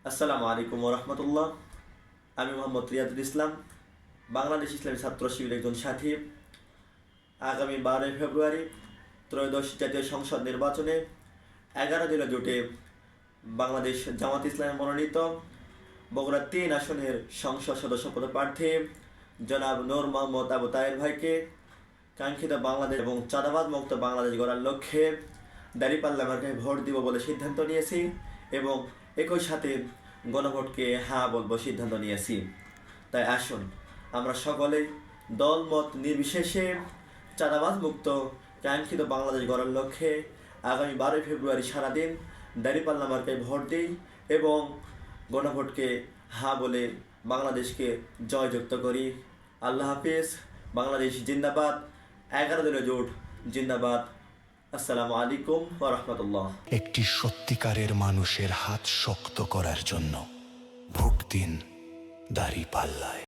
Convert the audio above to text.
আসসালামু আলাইকুম ওরহমতুল্লাহ। আমি মোহাম্মদ রিয়াদুল ইসলাম, বাংলাদেশ ইসলামী ছাত্র শিবিরের একজন সাথী। আগামী 12 ফেব্রুয়ারি ত্রয়োদশ জাতীয় সংসদ নির্বাচনে 11 দলীয় জোটে বাংলাদেশ জামাত ইসলামে মনোনীত বগুড়া 3 আসনের সংসদ সদস্য পদপ্রার্থী জনাব নূর মোহাম্মদ আবু তাহের ভাইকে কাঙ্ক্ষিত বাংলাদেশ এবং চাঁদাবাদ মুক্ত বাংলাদেশ গড়ার লক্ষ্যে দাঁড়িপাল্লা মার্কায় ভোট দিব বলে সিদ্ধান্ত নিয়েছি এবং একই সাথে গণভোটকে হ্যাঁ বলবো সিদ্ধান্ত নিয়েছি। তাই আসুন আমরা সকলে দলমত নির্বিশেষে চাঁদাবাজ মুক্ত কাঙ্ক্ষিত বাংলাদেশ গড়ার লক্ষ্যে আগামী 12 ফেব্রুয়ারি সারাদিন দাঁড়িপাল্লা মার্কায় ভোট দিই এবং গণভোটকে হ্যাঁ বলে বাংলাদেশকে জয়যুক্ত করি। আল্লাহ হাফিজ। বাংলাদেশ জিন্দাবাদ। 11 দলীয় জোট জিন্দাবাদ। আসসালামু আলাইকুম ওয়া রাহমাতুল্লাহ। একটি সত্যিকারের মানুষের হাত শক্ত করার জন্য ভোট দিন দাঁড়িপাল্লায়।